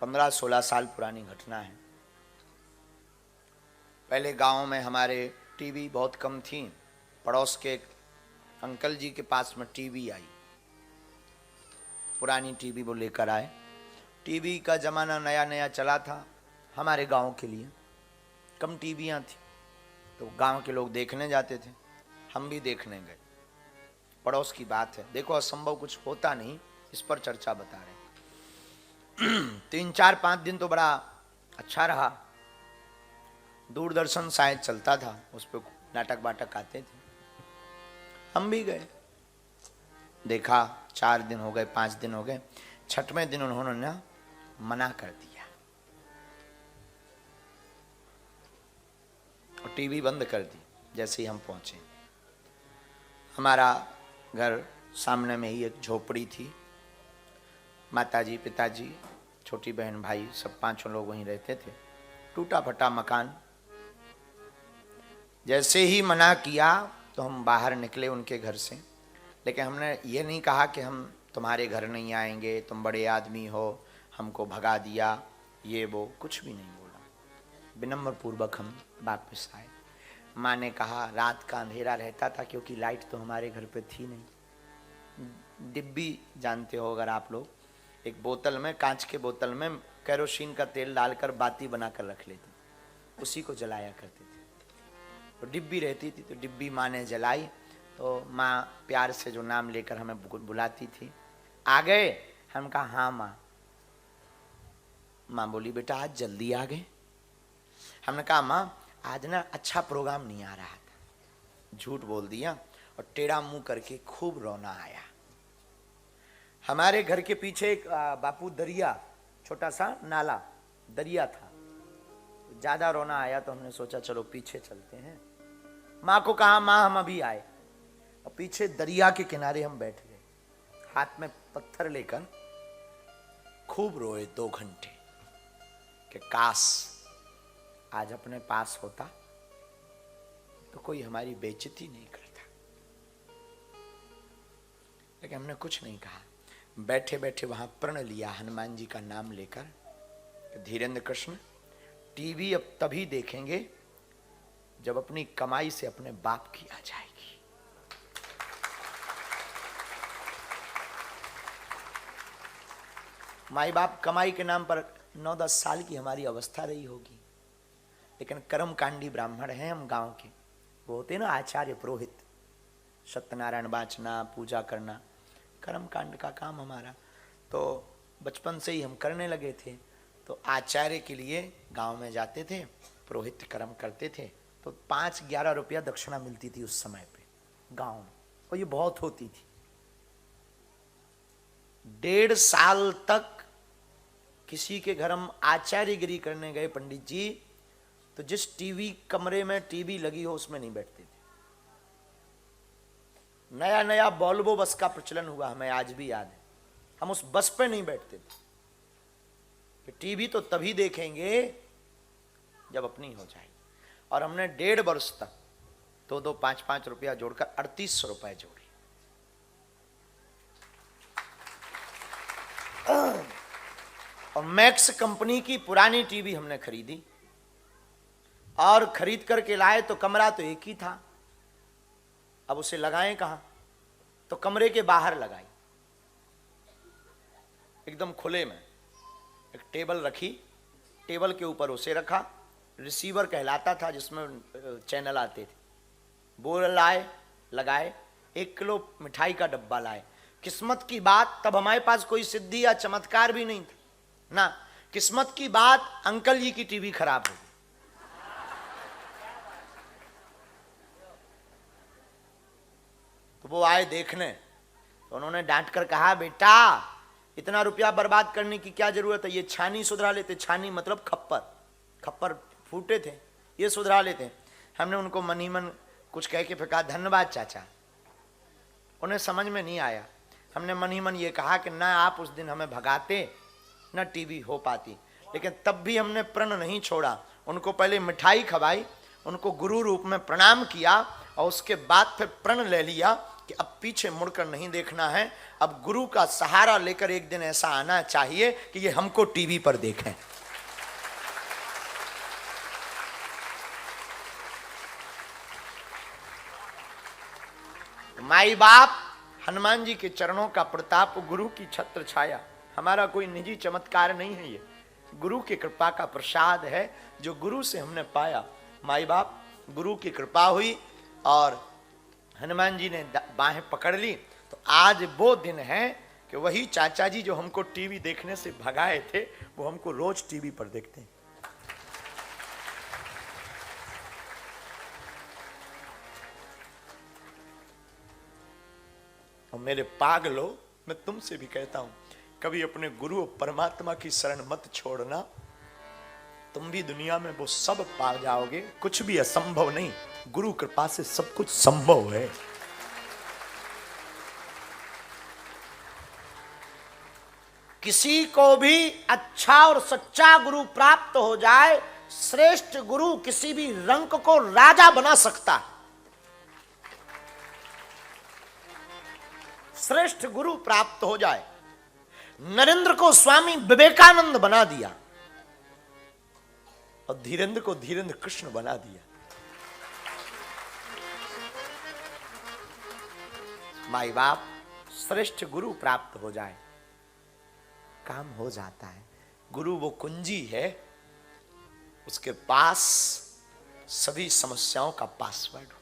15-16 साल पुरानी घटना है। पहले गांव में हमारे टीवी बहुत कम थी। पड़ोस के अंकल जी के पास में टीवी आई, पुरानी टीवी वो लेकर आए। टीवी का ज़माना नया नया चला था हमारे गांव के लिए, कम टीवियाँ थी, तो गांव के लोग देखने जाते थे, हम भी देखने गए। पड़ोस की बात है, देखो असंभव कुछ होता नहीं, इस पर चर्चा बता रहे। 3-4-5 दिन तो बड़ा अच्छा रहा। दूरदर्शन शायद चलता था, उस पर नाटक वाटक आते थे, हम भी गए, देखा। 4 दिन हो गए, 5 दिन हो गए, 6वें दिन उन्होंने मना कर दिया और टीवी बंद कर दी। जैसे ही हम पहुंचे, हमारा घर सामने में ही एक झोपड़ी थी, माताजी, पिताजी, छोटी बहन, भाई, सब 5 लोग वहीं रहते थे। टूटा फटा मकान। जैसे ही मना किया तो हम बाहर निकले उनके घर से, लेकिन हमने ये नहीं कहा कि हम तुम्हारे घर नहीं आएंगे, तुम बड़े आदमी हो, हमको भगा दिया, ये वो कुछ भी नहीं बोला। विनम्र पूर्वक हम वापस आए। माँ ने कहा रात का अंधेरा रहता था, क्योंकि लाइट तो हमारे घर पे थी नहीं। डिब्बी जानते हो अगर आप लोग, एक बोतल में, कांच के बोतल में केरोसिन का तेल डालकर बाती बनाकर रख लेते, उसी को जलाया करते थे। तो डिब्बी रहती थी, तो डिब्बी माँ ने जलाई, तो माँ प्यार से जो नाम लेकर हमें बुलाती थी, आ गए? हम कहा हाँ माँ। माँ बोली बेटा आज जल्दी आ गए। हमने कहा माँ आज ना अच्छा प्रोग्राम नहीं आ रहा था। झूठ बोल दिया और टेढ़ा मुंह करके खूब रोना आया। हमारे घर के पीछे एक बापू दरिया, छोटा सा नाला दरिया था, ज्यादा रोना आया तो हमने सोचा चलो पीछे चलते हैं। माँ को कहा माँ हम अभी आए, और पीछे दरिया के किनारे हम बैठ गए, हाथ में पत्थर लेकर खूब रोए 2 घंटे कि काश आज अपने पास होता तो कोई हमारी बेइज्जती नहीं करता। लेकिन हमने कुछ नहीं कहा, बैठे बैठे वहां प्रण लिया हनुमान जी का नाम लेकर, धीरेन्द्र कृष्ण टीवी अब तभी देखेंगे जब अपनी कमाई से अपने बाप की आ जाएगी। माई बाप कमाई के नाम पर 9-10 साल की हमारी अवस्था रही होगी, लेकिन कर्मकांडी ब्राह्मण हैं हम गांव के, वो होते ना आचार्य पुरोहित, सत्यनारायण बाँचना, पूजा करना, कर्मकांड का काम हमारा। तो बचपन से ही हम करने लगे थे। तो आचार्य के लिए गांव में जाते थे, पुरोहित कर्म करते थे, तो 5-11 रुपया दक्षिणा मिलती थी उस समय पे गांव में, और ये बहुत होती थी। 1.5 साल तक किसी के घर हम आचार्यगिरी करने गए पंडित जी, तो जिस टीवी कमरे में टीवी लगी हो उसमें नहीं बैठते थे। नया नया वॉल्वो बस का प्रचलन हुआ, हमें आज भी याद है, हम उस बस पे नहीं बैठते थे कि टीवी तो तभी देखेंगे जब अपनी हो जाएगी। और हमने 1.5 वर्ष तक 2-2, 5-5 रुपया जोड़कर 3800 रुपए जोड़े। और मैक्स कंपनी की पुरानी टीवी हमने खरीदी, और खरीद करके लाए तो कमरा तो एक ही था, अब उसे लगाएं कहां? तो कमरे के बाहर लगाई, एकदम खुले में। एक टेबल रखी, टेबल के ऊपर उसे रखा, रिसीवर कहलाता था जिसमें चैनल आते थे, वो लाए, लगाए। 1 किलो मिठाई का डब्बा लाए। किस्मत की बात, तब हमारे पास कोई सिद्धि या चमत्कार भी नहीं था ना। किस्मत की बात, अंकल जी की टीवी खराब हो गई। तो वो आए देखने, तो उन्होंने डांट कर कहा बेटा इतना रुपया बर्बाद करने की क्या जरूरत है, ये छानी सुधरा लेते। छानी मतलब खप्पर, खप्पर फूटे थे, ये सुधरा लेते। हमने उनको मन ही मन कुछ कह के फेंका, धन्यवाद चाचा। उन्हें समझ में नहीं आया। हमने मन ही मन ये कहा कि ना आप उस दिन हमें भगाते, ना टीवी हो पाती। लेकिन तब भी हमने प्रण नहीं छोड़ा, उनको पहले मिठाई खवाई, उनको गुरु रूप में प्रणाम किया, और उसके बाद फिर प्रण ले लिया कि अब पीछे मुड़कर नहीं देखना है, अब गुरु का सहारा लेकर एक दिन ऐसा आना चाहिए कि ये हमको टीवी पर देखें। माई बाप, हनुमान जी के चरणों का प्रताप, गुरु की छत्र छाया, हमारा कोई निजी चमत्कार नहीं है, ये गुरु की कृपा का प्रसाद है जो गुरु से हमने पाया। माई बाप, गुरु की कृपा हुई और हनुमान जी ने बाहें पकड़ ली, तो आज वो दिन है कि वही चाचा जी जो हमको टीवी देखने से भगाए थे, वो हमको रोज टीवी पर देखते हैं। और मेरे पागलों, मैं तुमसे भी कहता हूं, कभी अपने गुरु परमात्मा की शरण मत छोड़ना, तुम भी दुनिया में वो सब पा जाओगे। कुछ भी असंभव नहीं, गुरु कृपा से सब कुछ संभव है। किसी को भी अच्छा और सच्चा गुरु प्राप्त हो जाए, श्रेष्ठ गुरु किसी भी रंक को राजा बना सकता है। श्रेष्ठ गुरु प्राप्त हो जाए, नरेंद्र को स्वामी विवेकानंद बना दिया और धीरेंद्र को धीरेंद्र कृष्ण बना दिया। माई बाप, श्रेष्ठ गुरु प्राप्त हो जाए, काम हो जाता है। गुरु वो कुंजी है, उसके पास सभी समस्याओं का पासवर्ड हो।